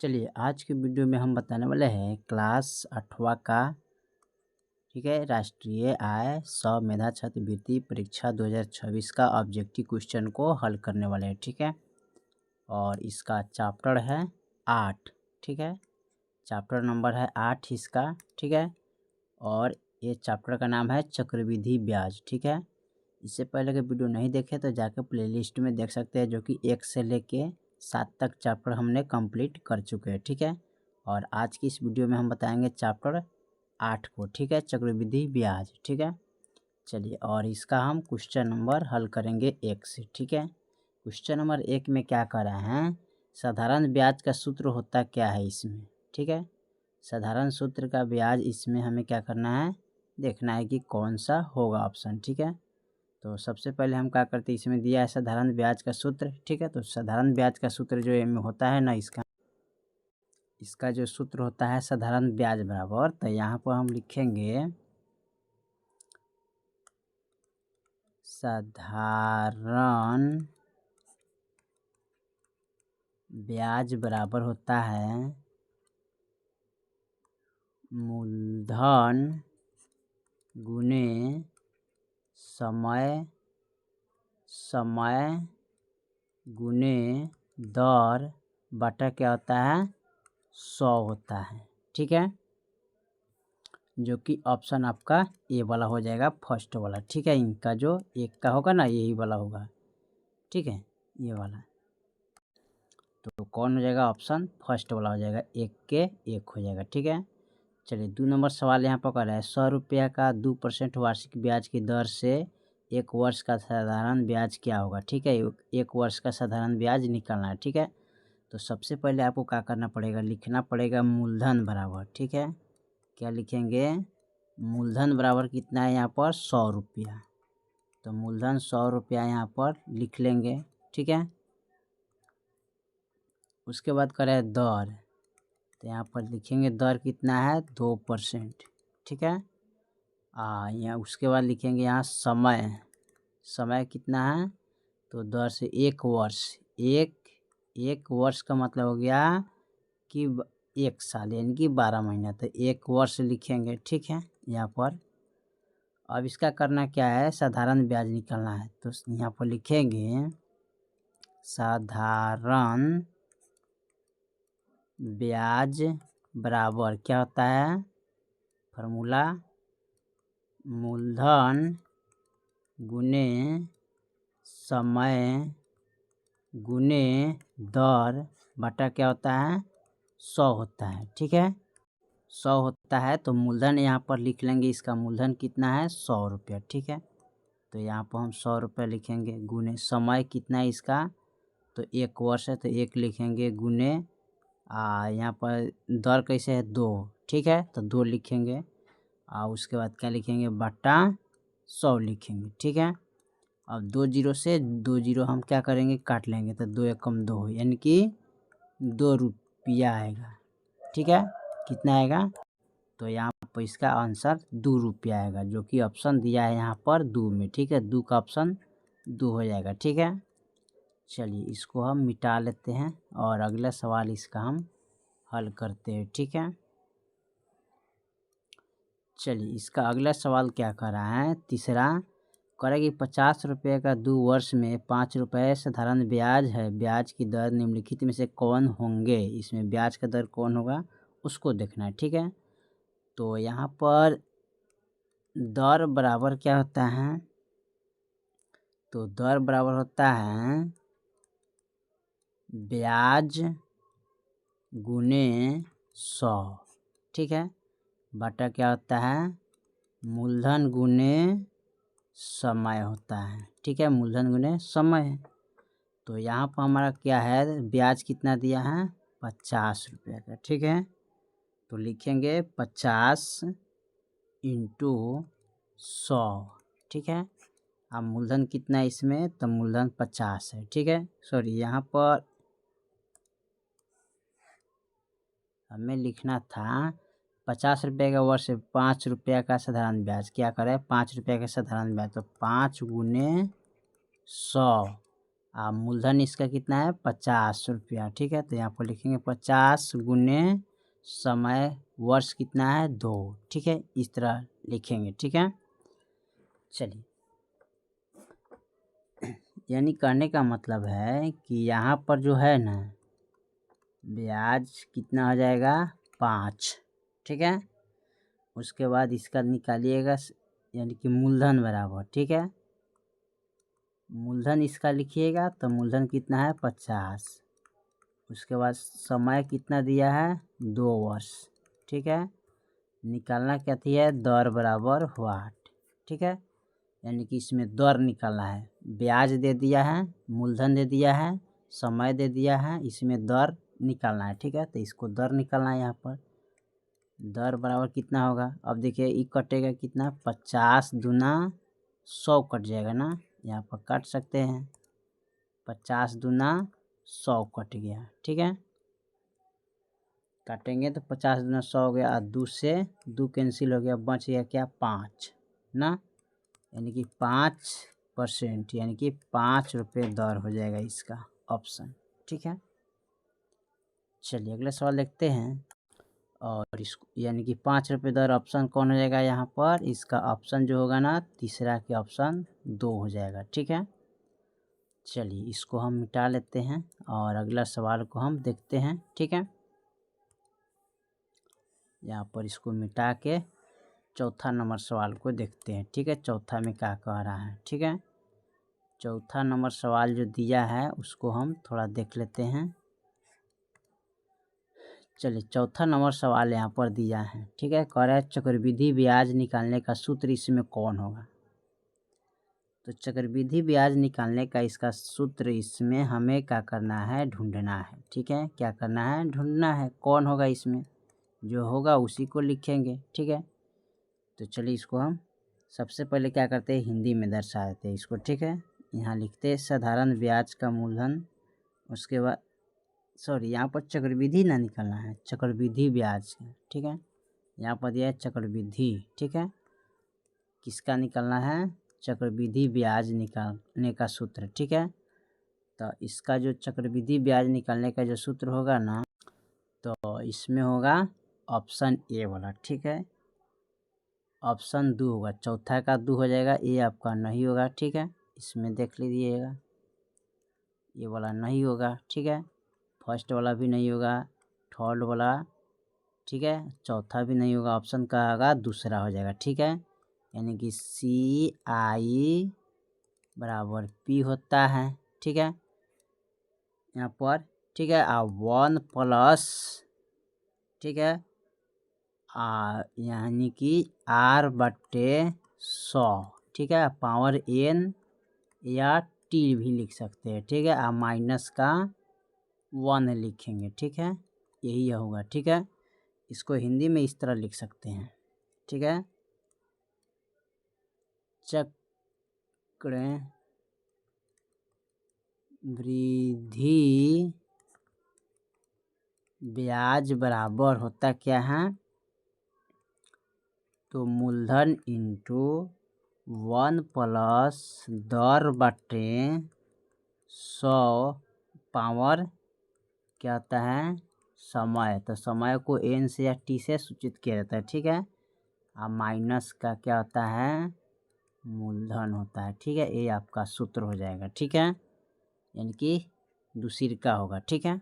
चलिए आज के वीडियो में हम बताने वाले हैं क्लास 8वां का ठीक है राष्ट्रीय आय सौ मेधा छात्रवृत्ति परीक्षा 2026 का ऑब्जेक्टिव क्वेश्चन को हल करने वाले हैं। ठीक है, और इसका चैप्टर है 8। ठीक है, चैप्टर नंबर है 8 इसका। ठीक है, और ये चैप्टर का नाम है चक्रवृद्धि ब्याज। ठीक है, इससे पहले के वीडियो नहीं देखे तो जाकर प्लेलिस्ट में देख सकते हैं, जो कि 1 से लेके 7 तक चैप्टर हमने कंप्लीट कर चुके हैं। ठीक है, और आज की इस वीडियो में हम बताएंगे चैप्टर 8 को। ठीक है, चक्रवृद्धि ब्याज। ठीक है, चलिए और इसका हम क्वेश्चन नंबर हल करेंगे 1 से। ठीक है, क्वेश्चन नंबर 1 में क्या कर रहे हैं, साधारण ब्याज का सूत्र होता क्या है इसमें। ठीक है, साधारण सूत्र का ब्याज इसमें हमें क्या करना है, देखना है कि कौन सा होगा ऑप्शन। ठीक है, तो सबसे पहले हम क्या करते हैं, इसमें दिया है साधारण ब्याज का सूत्र। ठीक है, तो साधारण ब्याज का सूत्र जो इसमें होता है ना, इसका जो सूत्र होता है साधारण ब्याज बराबर, तो यहाँ पर हम लिखेंगे साधारण ब्याज बराबर होता है मूलधन गुने समय गुने दर बटा क्या होता है 100 होता है। ठीक है, जो कि ऑप्शन आपका ए वाला हो जाएगा, फर्स्ट वाला। ठीक है, इनका जो एक का होगा ना, यही वाला होगा। ठीक है, ये वाला तो कौन हो जाएगा, ऑप्शन फर्स्ट वाला हो जाएगा, 1 के 1 हो जाएगा। ठीक है, चलिए 2 नंबर सवाल यहाँ पर कर रहा है, 100 रुपया का 2% वार्षिक ब्याज की दर से 1 वर्ष का साधारण ब्याज क्या होगा। ठीक है, 1 वर्ष का साधारण ब्याज निकालना है। ठीक है, तो सबसे पहले आपको क्या करना पड़ेगा, लिखना पड़ेगा मूलधन बराबर। ठीक है, क्या लिखेंगे, मूलधन बराबर कितना है यहाँ पर 100 रुपया, तो मूलधन 100 रुपया यहाँ पर लिख लेंगे। ठीक है, उसके बाद करें दर, तो यहाँ पर लिखेंगे दर कितना है 2%। ठीक है, यहाँ उसके बाद लिखेंगे यहाँ समय कितना है, तो दर से 1 वर्ष, एक वर्ष का मतलब हो गया कि 1 साल यानी कि 12 महीना, तो 1 वर्ष लिखेंगे। ठीक है, यहाँ पर अब इसका करना क्या है, साधारण ब्याज निकालना है, तो यहाँ पर लिखेंगे साधारण ब्याज बराबर क्या होता है, फार्मूला मूलधन गुने समय गुने दर बटा क्या होता है 100 होता है। ठीक है, 100 होता है, तो मूलधन यहाँ पर लिख लेंगे, इसका मूलधन कितना है 100 रुपया। ठीक है, तो यहाँ पर हम 100 रुपया लिखेंगे, गुने समय कितना है इसका, तो 1 वर्ष है, तो 1 लिखेंगे, गुने यहाँ पर दर कैसे है 2। ठीक है, तो 2 लिखेंगे, उसके बाद क्या लिखेंगे, बटा 100 लिखेंगे। ठीक है, अब 2 जीरो से 2 जीरो हम क्या करेंगे, काट लेंगे, तो 2 एकम 2 यानी कि 2 रुपया आएगा। ठीक है, कितना आएगा, तो यहाँ पर इसका आंसर 2 रुपया आएगा, जो कि ऑप्शन दिया है यहाँ पर 2 में। ठीक है, 2 का ऑप्शन 2 हो जाएगा। ठीक है, चलिए इसको हम मिटा लेते हैं और अगला सवाल इसका हम हल करते हैं। ठीक है, चलिए इसका अगला सवाल क्या कर रहा है, तीसरा करें कि 50 रुपये का 2 वर्ष में 5 रुपये साधारण ब्याज है, ब्याज की दर निम्नलिखित में से कौन होंगे, इसमें ब्याज का दर कौन होगा उसको देखना है। ठीक है, तो यहाँ पर दर बराबर क्या होता है, तो दर बराबर होता है ब्याज गुने 100। ठीक है, बटा क्या होता है मूलधन गुने समय होता है। ठीक है, मूलधन गुने समय, तो यहाँ पर हमारा क्या है, ब्याज कितना दिया है 50 रुपये का। ठीक है, तो लिखेंगे 50 इंटू 100। ठीक है, अब मूलधन कितना है इसमें, तो मूलधन 50 है। ठीक है, सॉरी यहाँ पर हमें लिखना था 50 रुपये का वर्ष 5 रुपया का साधारण ब्याज, क्या करें 5 रुपये का साधारण ब्याज, तो 5 गुने 100 मूलधन इसका कितना है 50 रुपया। ठीक है, तो यहाँ पर लिखेंगे 50 गुने समय वर्ष कितना है 2। ठीक है, इस तरह लिखेंगे। ठीक है, चलिए, यानी कहने का मतलब है कि यहाँ पर जो है ना ब्याज कितना हो जाएगा 5। ठीक है, उसके बाद इसका निकालिएगा यानी कि मूलधन बराबर। ठीक है, मूलधन इसका लिखिएगा तो मूलधन कितना है 50। उसके बाद समय कितना दिया है 2 वर्ष। ठीक है, निकालना क्या थी है दर बराबर वाट। ठीक है, यानी कि इसमें दर निकालना है। ब्याज दे दिया है, मूलधन दे दिया है, समय दे दिया है, इसमें दर निकालना है। ठीक है, तो इसको दर निकालना है। यहाँ पर दर बराबर कितना होगा, अब देखिए ये कटेगा कितना 50 दूना 100 कट जाएगा ना, यहाँ पर काट सकते हैं 50 दूना 100 कट गया। ठीक है, काटेंगे तो 50 दूना 100 हो गया और 2 से 2 कैंसिल हो गया, बच गया क्या 5 ना, यानी कि 5%, यानी कि 5 रुपये दर हो जाएगा इसका ऑप्शन। ठीक है, चलिए अगला सवाल देखते हैं। और इसको यानी कि 5 रुपये दर ऑप्शन कौन हो जाएगा यहाँ पर, इसका ऑप्शन जो होगा ना तीसरा के ऑप्शन 2 हो जाएगा। ठीक है, चलिए इसको हम मिटा लेते हैं और अगला सवाल को हम देखते हैं। ठीक है, यहाँ पर इसको मिटा के चौथा नंबर सवाल को देखते हैं। ठीक है, चौथा में क्या कह रहा है। ठीक है, चौथा नंबर सवाल जो दिया है उसको हम थोड़ा देख लेते हैं। चलिए चौथा नंबर सवाल यहाँ पर दिया है। ठीक है, कह रहा है चक्रवृद्धि ब्याज निकालने का सूत्र इसमें कौन होगा। तो चक्रवृद्धि ब्याज निकालने का इसका सूत्र इसमें हमें क्या करना है ढूंढना है। ठीक है, क्या करना है ढूंढना है, कौन होगा इसमें, जो होगा उसी को लिखेंगे। ठीक है, तो चलिए इसको हम सबसे पहले क्या करते हैं हिंदी में दर्शा देते हैं इसको। ठीक है, यहाँ लिखते हैं साधारण ब्याज का मूलधन, उसके बाद सॉरी यहाँ पर चक्रवृद्धि ना निकालना है, चक्रवृद्धि ब्याज। ठीक है, यहाँ पर दिया है चक्रवृद्धि। ठीक है, किसका निकालना है चक्रवृद्धि ब्याज निकालने का सूत्र। ठीक है, तो इसका जो चक्रवृद्धि ब्याज निकालने का जो सूत्र होगा ना तो इसमें होगा ऑप्शन ए वाला। ठीक है, ऑप्शन 2 होगा, चौथा का 2 हो जाएगा, ए आपका नहीं होगा। ठीक है, इसमें देख लीजिएगा ये वाला नहीं होगा। ठीक है, फर्स्ट वाला भी नहीं होगा, थर्ड वाला, ठीक है, चौथा भी नहीं होगा, ऑप्शन का होगा दूसरा हो जाएगा। ठीक है, यानी कि CI बराबर P होता है। ठीक है, यहाँ पर ठीक है 1 प्लस, ठीक है, यानी कि R/100। ठीक है, पावर N या T भी लिख सकते हैं। ठीक है, माइनस का 1 लिखेंगे। ठीक है, यही होगा। ठीक है, इसको हिंदी में इस तरह लिख सकते हैं। ठीक है, चक्रवृद्धि ब्याज बराबर होता क्या है, तो मूलधन इंटू 1 प्लस दर बटे 100 पावर क्या होता है समय, तो समय को N से या T से सूचित किया जाता है। ठीक है, और माइनस का क्या होता है मूलधन होता है। ठीक है, ये आपका सूत्र हो जाएगा। ठीक है, यानी कि दूसरी का होगा। ठीक है,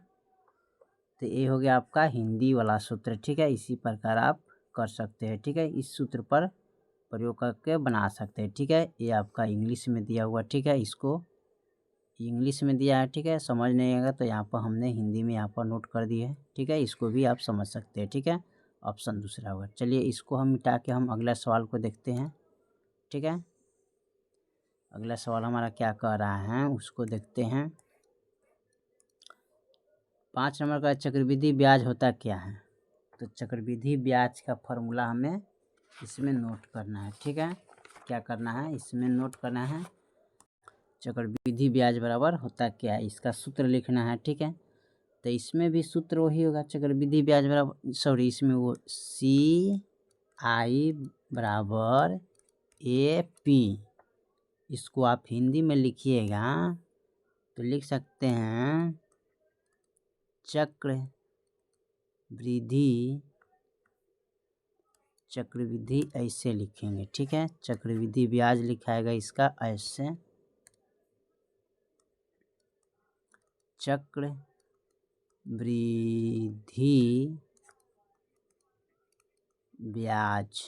तो ये हो गया आपका हिंदी वाला सूत्र। ठीक है, इसी प्रकार आप कर सकते हैं। ठीक है, इस सूत्र पर प्रयोग करके बना सकते हैं। ठीक है, ये आपका इंग्लिश में दिया हुआ। ठीक है, इसको इंग्लिश में दिया है। ठीक है, समझ नहीं आएगा तो यहाँ पर हमने हिंदी में यहाँ पर नोट कर दी है। ठीक है, इसको भी आप समझ सकते हैं। ठीक है, ऑप्शन दूसरा होगा। चलिए इसको हम मिटा के हम अगला सवाल को देखते हैं। ठीक है, अगला सवाल हमारा क्या कह रहा है उसको देखते हैं। 5 नंबर का चक्रवृद्धि ब्याज होता क्या है, तो चक्रवृद्धि ब्याज का फॉर्मूला हमें इसमें नोट करना है। ठीक है, क्या करना है इसमें नोट करना है, चक्रवृद्धि ब्याज बराबर होता क्या है इसका सूत्र लिखना है। ठीक है, तो इसमें भी सूत्र वही होगा, चक्रवृद्धि ब्याज बराबर सॉरी इसमें वो CI बराबर AP, इसको आप हिंदी में लिखिएगा तो लिख सकते हैं चक्रवृद्धि ऐसे लिखेंगे, ठीक है। चक्रवृद्धि ब्याज लिखाएगा इसका ऐसे, चक्रवृद्धि ब्याज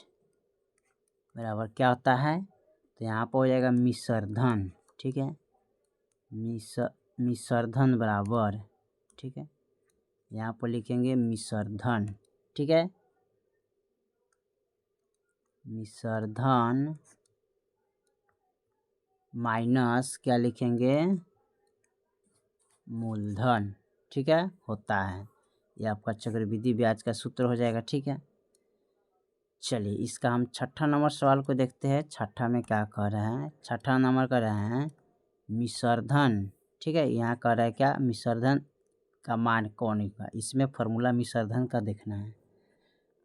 बराबर क्या होता है, तो यहाँ पर हो जाएगा मिश्रधन, ठीक है। मिश्रधन बराबर, ठीक है, यहाँ पर लिखेंगे मिश्रधन, ठीक है। मिश्रधन माइनस क्या लिखेंगे, मूलधन, ठीक है, होता है। ये आपका चक्रवृद्धि ब्याज का सूत्र हो जाएगा, ठीक है। चलिए इसका हम छठा नंबर सवाल को देखते हैं। छठा में क्या कह रहे हैं, छठा नंबर कह रहे हैं मिश्रधन, ठीक है। यहाँ कह रहा है क्या, मिश्रधन का मान कौन होगा, इसमें फॉर्मूला मिश्रधन का देखना है।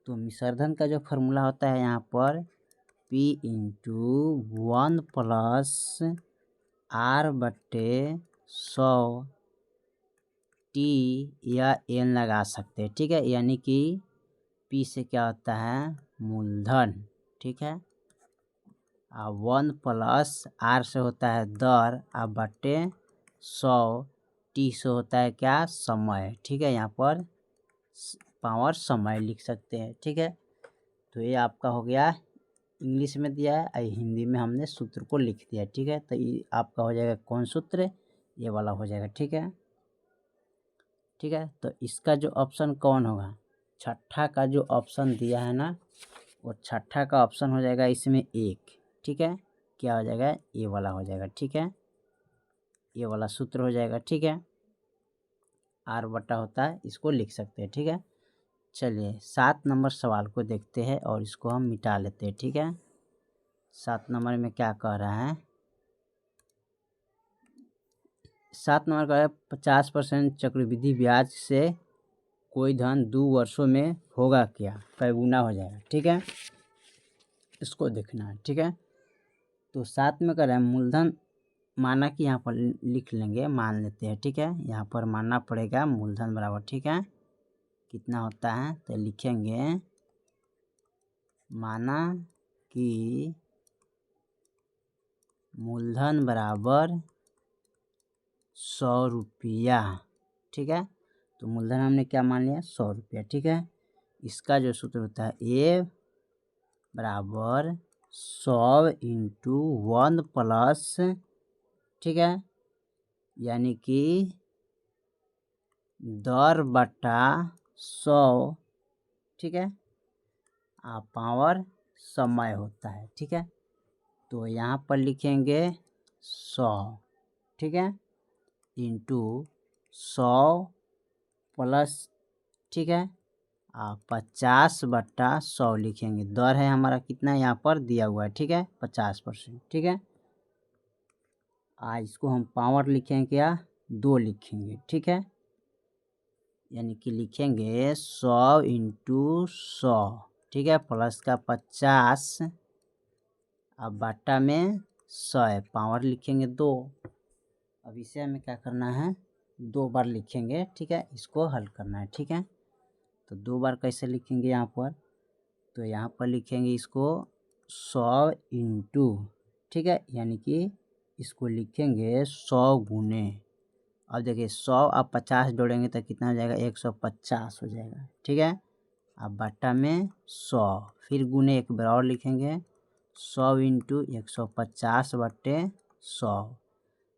तो मिश्रधन का जो फॉर्मूला होता है यहाँ पर P into 1 plus R/100 T या N लगा सकते हैं, ठीक है। यानी कि P से क्या होता है, मूलधन, ठीक है। 1 प्लस R से होता है दर, बटे 100 T से होता है क्या, समय, ठीक है। यहाँ पर पावर समय लिख सकते हैं, ठीक है। तो ये आपका हो गया, इंग्लिश में दिया है, हिंदी में हमने सूत्र को लिख दिया, ठीक है। तो ये आपका हो जाएगा कौन सूत्र, ये वाला हो जाएगा, ठीक है। ठीक है, तो इसका जो ऑप्शन कौन होगा, छठा का जो ऑप्शन दिया है ना, वो छठा का ऑप्शन हो जाएगा इसमें 1, ठीक है। क्या हो जाएगा, ये वाला हो जाएगा, ठीक है। ये वाला सूत्र हो जाएगा, ठीक है। R/, होता है, इसको लिख सकते हैं, ठीक है। चलिए 7 नंबर सवाल को देखते हैं और इसको हम मिटा लेते हैं, ठीक है। 7 नंबर में क्या कह रहा है, 7 नंबर का है 50% चक्रवृद्धि ब्याज से कोई धन 2 वर्षों में होगा क्या, कई गुना हो जाएगा, ठीक है। इसको देखना है, ठीक है। तो 7 में कह रहा है मूलधन, माना कि यहाँ पर लिख लेंगे, मान लेते हैं, ठीक है। यहाँ पर मानना पड़ेगा मूलधन बराबर, ठीक है, कितना होता है, तो लिखेंगे माना कि मूलधन बराबर 100 रुपया, ठीक है। तो मूलधन हमने क्या मान लिया, 100 रुपया, ठीक है। इसका जो सूत्र होता है A बराबर 100 इंटू 1 प्लस, ठीक है, यानी कि दर बटा 100, ठीक है, पावर समय होता है, ठीक है। तो यहाँ पर लिखेंगे 100, ठीक है, इंटू 100 प्लस, ठीक है, 50/100 लिखेंगे। दर है हमारा कितना, यहाँ पर दिया हुआ है, ठीक है, 50%, ठीक है। इसको हम पावर लिखेंगे क्या, 2 लिखेंगे, ठीक है। यानी कि लिखेंगे 100 इंटू 100, ठीक है, प्लस का 50, अब बटा में 100, पावर लिखेंगे 2। अब इसे हमें क्या करना है, 2 बार लिखेंगे, ठीक है। इसको हल करना है, ठीक है। तो 2 बार कैसे लिखेंगे यहाँ पर, तो यहाँ पर लिखेंगे इसको 100 इंटू, ठीक है, यानी कि इसको लिखेंगे 100 गुने, अब देखिए 100 अब 50 जोड़ेंगे तो कितना हो जाएगा, 150 हो जाएगा, ठीक है। अब बटा में 100, फिर गुने एक बार और लिखेंगे 100 इंटू 150 बटे 100।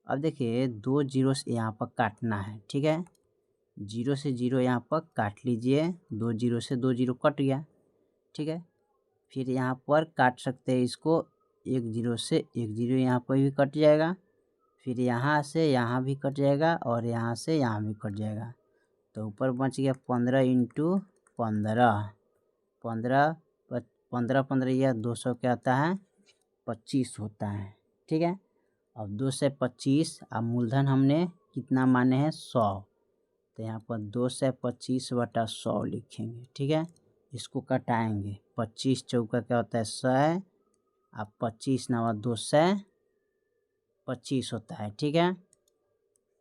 अब देखिए 2 जीरो से यहाँ पर काटना है, ठीक है, 0 से 0 यहाँ पर काट लीजिए, 2 जीरो से 2 जीरो कट गया, ठीक है। फिर यहाँ पर काट सकते हैं इसको, 1 जीरो से 1 जीरो यहाँ पर भी कट जाएगा, फिर यहाँ से यहाँ भी कट जाएगा और यहाँ से यहाँ भी कट जाएगा। तो ऊपर बच गया 15 इंटू 15, 15 15 या 200 क्या होता है, 25 होता है, ठीक है। अब 2 से 25, अब मूलधन हमने कितना माने हैं, 100, तो यहाँ पर 2 से 25 बटा 100 लिखेंगे, ठीक है। इसको कटाएंगे, 25 चौका क्या होता है 100, अब 25 नवा 2 से 25 होता है, ठीक है।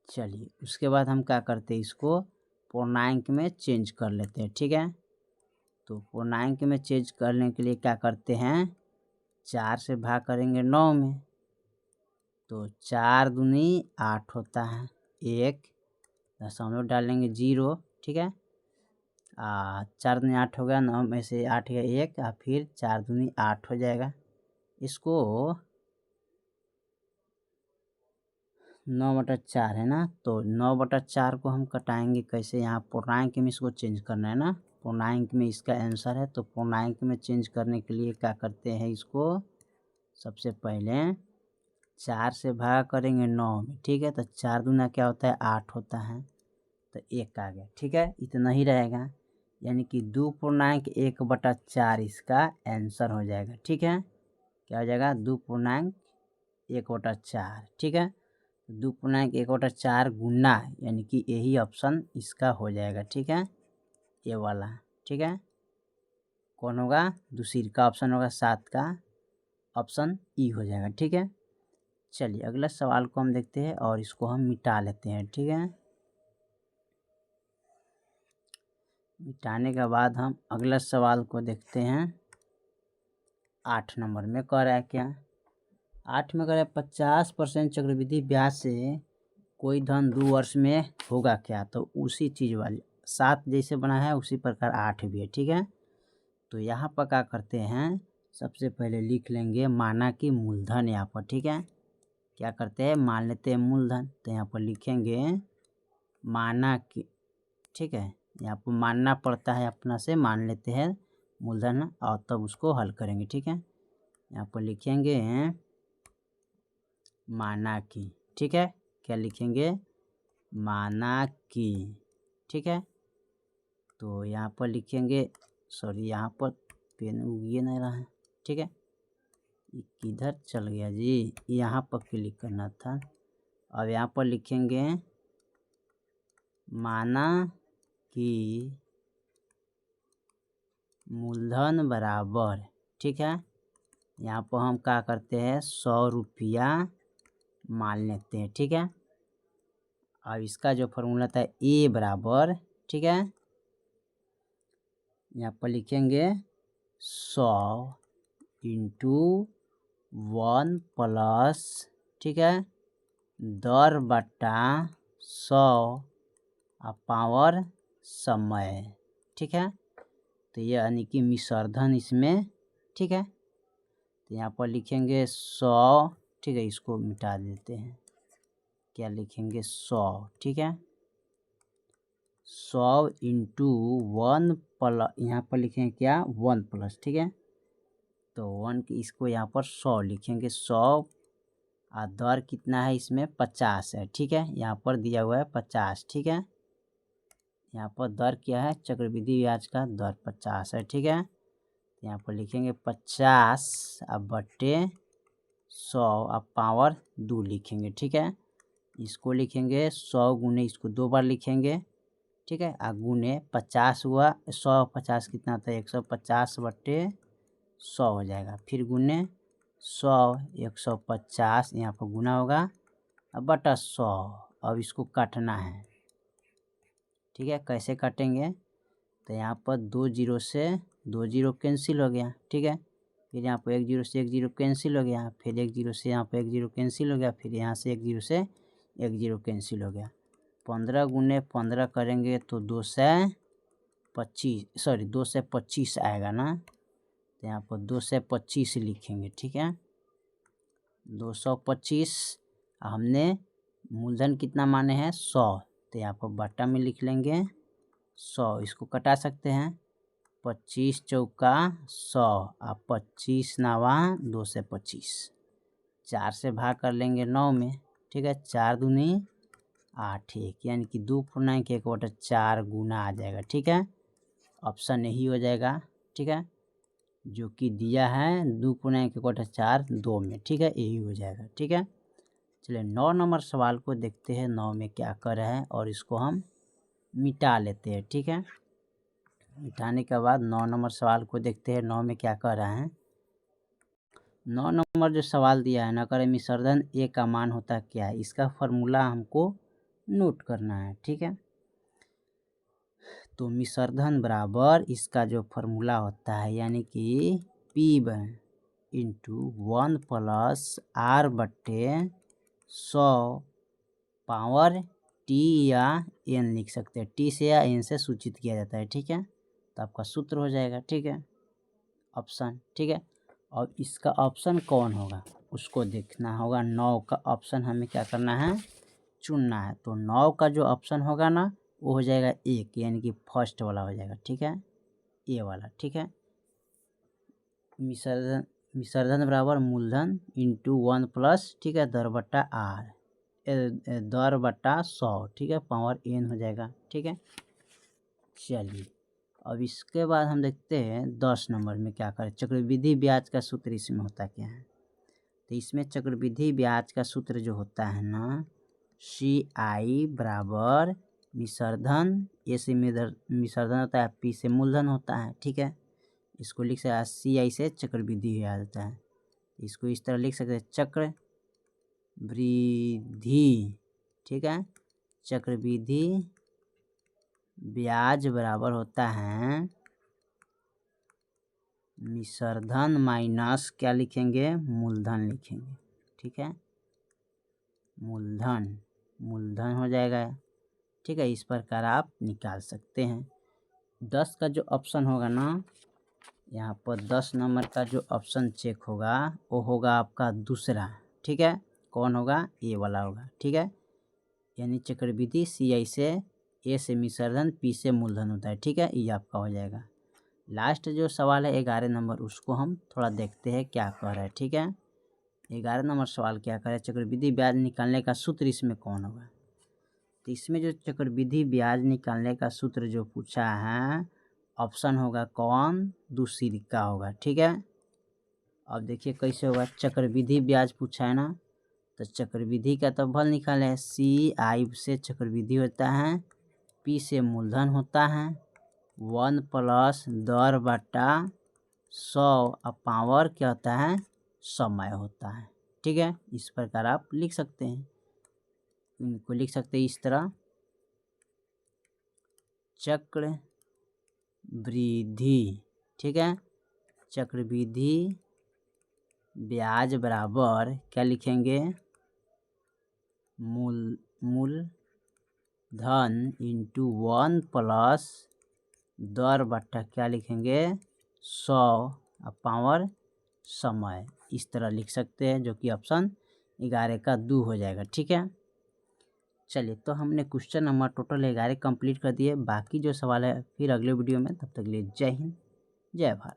चलिए उसके बाद हम क्या करते हैं, इसको पूर्णांक में चेंज कर लेते हैं। ठीक है, तो पूर्णांक में चेंज करने के लिए क्या करते हैं, 4 से भाग करेंगे 9 में, तो 4 दूनी 8 होता है, 1 दशमलव डालेंगे 0। ठीक है, 4 दूनी 8 हो गया, 9 में से 8 गया 1, फिर 4 दूनी 8 हो जाएगा। इसको 9/4 है ना, तो 9/4 को हम कटाएंगे कैसे, यहाँ पूर्णांक में इसको चेंज करना है ना, पूर्णांक में इसका आंसर है, तो पूर्णांक में चेंज करने के लिए क्या करते हैं, इसको सबसे पहले 4 से भाग करेंगे 9 में। ठीक है, तो 4 दूना क्या होता है, 8 होता है, तो 1 आ गया। ठीक है, इतना ही रहेगा, यानी कि 2.1/4 इसका आंसर हो जाएगा। ठीक है, क्या हो जाएगा, 2.1/4। ठीक है, 2.1/4 गुना, यानी कि यही ऑप्शन इसका हो जाएगा। ठीक है, ये वाला। ठीक है, कौन होगा, दूसरी का ऑप्शन होगा, 7 का ऑप्शन ई हो जाएगा। ठीक है, चलिए अगला सवाल को हम देखते हैं और इसको हम मिटा लेते हैं। ठीक है, मिटाने के बाद हम अगला सवाल को देखते हैं। 8 नंबर में कह रहा है क्या, 8 में कह रहा है 50% चक्रवृद्धि ब्याज से कोई धन 2 वर्ष में होगा क्या, तो उसी चीज़ वाली 7 जैसे बना है उसी प्रकार 8 भी है। ठीक है, तो यहाँ पर क्या करते हैं, सबसे पहले लिख लेंगे माना कि मूलधन यहाँ पर। ठीक है, क्या करते हैं, मान लेते हैं मूलधन, तो यहाँ पर लिखेंगे माना कि, ठीक है, यहाँ पर मानना पड़ता है, अपना से मान लेते हैं मूलधन और तब उसको हल करेंगे। ठीक है, यहाँ पर लिखेंगे माना कि, ठीक है, क्या लिखेंगे, माना कि। ठीक है, तो यहाँ पर लिखेंगे, सॉरी यहाँ पर पेन उगिए नहीं रहा है। ठीक है, किधर चल गया जी, यहाँ पर क्लिक करना था। अब यहाँ पर लिखेंगे माना कि मूलधन बराबर, ठीक है, यहाँ पर हम क्या करते हैं, 100 रुपया मान लेते हैं। ठीक है, अब इसका जो फॉर्मूला था ए बराबर, ठीक है, यहाँ पर लिखेंगे 100 इंटू 1 प्लस, ठीक है, दर बटा 100 पावर समय। ठीक है, तो ये यानी कि मिश्रधन इसमें। ठीक है, तो यहाँ पर लिखेंगे 100, ठीक है, इसको मिटा देते हैं, क्या लिखेंगे 100। ठीक है, 100 इंटू 1 प्लस, यहाँ पर लिखेंगे क्या 1 प्लस, ठीक है, तो 1 की इसको यहाँ पर 100 लिखेंगे, 100 और दर कितना है इसमें 50 है। ठीक है, यहाँ पर दिया हुआ है 50। ठीक है, यहाँ पर दर क्या है, चक्रवृद्धि ब्याज का दर 50 है। ठीक है, यहाँ पर लिखेंगे 50 अब बटे 100 अब पावर 2 लिखेंगे। ठीक है, इसको लिखेंगे 100 गुने, इसको 2 बार लिखेंगे। ठीक है, और गुने 50 हुआ, 100 50 कितना था, 150 बटे 100 हो जाएगा, फिर गुने 100 150 यहाँ पर गुना होगा, अब बटा 100। अब इसको काटना है। ठीक है, कैसे काटेंगे, तो यहाँ पर 2 जीरो से 2 जीरो कैंसिल हो गया। ठीक है, फिर यहाँ पर 1 जीरो से 1 जीरो कैंसिल हो गया, फिर 1 जीरो से यहाँ पर 1 जीरो कैंसिल हो गया, फिर यहाँ से 1 जीरो से 1 जीरो कैंसिल हो गया। 15 गुने 15 करेंगे तो 2 से 25 आएगा ना, तो यहाँ पर 2 से 25 लिखेंगे। ठीक है, 225, हमने मूलधन कितना माने हैं 100, तो यहाँ पर बटा में लिख लेंगे 100, इसको कटा सकते हैं, 25 चौका 100 और 25 नावा 2 से 25, 4 से भाग कर लेंगे 9 में। ठीक है, 4 दूनी 8 1, यानी कि 2.1/4 गुना आ जाएगा। ठीक है, ऑप्शन यही हो जाएगा। ठीक है, जो कि दिया है 2.1/4 2 में। ठीक है, यही हो जाएगा। ठीक है, चलिए 9 नंबर सवाल को देखते हैं, 9 में क्या कर रहा है और इसको हम मिटा लेते हैं। ठीक है, मिटाने के बाद 9 नंबर सवाल को देखते हैं, 9 में क्या कर रहा है। 9 नंबर जो सवाल दिया है ना, करे मिश्रधन ए का मान होता क्या है, इसका फॉर्मूला हमको नोट करना है। ठीक है, तो मिश्रधन बराबर इसका जो फॉर्मूला होता है यानी कि P1 इंटू 1 प्लस R बट्टे 100 पावर T या N लिख सकते हैं। T से या N से सूचित किया जाता है। ठीक है, तो आपका सूत्र हो जाएगा। ठीक है, ऑप्शन। ठीक है, और इसका ऑप्शन कौन होगा उसको देखना होगा। 9 का ऑप्शन हमें क्या करना है, चुनना है। तो 9 का जो ऑप्शन होगा ना वो हो जाएगा 1, यानी कि फर्स्ट वाला हो जाएगा। ठीक है, ए वाला। ठीक है, मिश्रधन बराबर मूलधन इंटू 1 प्लस, ठीक है, दर बट्टा आर, दर बट्टा 100, ठीक है, पावर N हो जाएगा। ठीक है, चलिए अब इसके बाद हम देखते हैं 10 नंबर में क्या करें। चक्रवृद्धि ब्याज का सूत्र इसमें होता क्या है। तो इसमें चक्रवृद्धि ब्याज का सूत्र जो होता है ना, CI बराबर मिश्रधन, ए से मिश्रधन होता है, P से मूलधन होता है। ठीक है, इसको लिख सकते हैं CI से चक्रवृद्धि आ जाता है। इसको इस तरह लिख सकते हैं चक्रवृद्धि। ठीक है, चक्रवृद्धि ब्याज बराबर होता है मिश्रधन माइनस क्या लिखेंगे, मूलधन लिखेंगे। ठीक है, मूलधन हो जाएगा। ठीक है, इस प्रकार आप निकाल सकते हैं। 10 का जो ऑप्शन होगा ना, यहाँ पर 10 नंबर का जो ऑप्शन चेक होगा वो होगा आपका दूसरा। ठीक है, कौन होगा, ए वाला होगा। ठीक है, यानी चक्रवृद्धि CI से, ए से मिश्रधन, P से मूलधन होता है। ठीक है, ये आपका हो जाएगा। लास्ट जो सवाल है 11 नंबर, उसको हम थोड़ा देखते हैं क्या कह रहा है। ठीक है, 11 नंबर सवाल क्या कह रहा है, चक्रवृद्धि ब्याज निकालने का सूत्र इसमें कौन होगा। तो इसमें जो चक्रवृद्धि ब्याज निकालने का सूत्र जो पूछा है, ऑप्शन होगा कौन, दूसरी का होगा। ठीक है, अब देखिए कैसे होगा। चक्रवृद्धि ब्याज पूछा है ना, तो चक्रवृद्धि का तो बल निकाले है। CI से चक्रवृद्धि होता है, P से मूलधन होता है, 1 प्लस दर बटा 100 और पावर क्या होता है, समय होता है। ठीक है, इस प्रकार आप लिख सकते हैं। इनको लिख सकते हैं इस तरह, चक्रवृद्धि। ठीक है, चक्रवृद्धि ब्याज बराबर क्या लिखेंगे, मूलधन इंटू 1 प्लस दर बट्टा क्या लिखेंगे, 100 पावर समय। इस तरह लिख सकते हैं, जो कि ऑप्शन 11 का 2 हो जाएगा। ठीक है, चलिए तो हमने क्वेश्चन नंबर टोटल 11 कंप्लीट कर दिए। बाकी जो सवाल है फिर अगले वीडियो में, तब तक के लिए जय हिंद, जय भारत।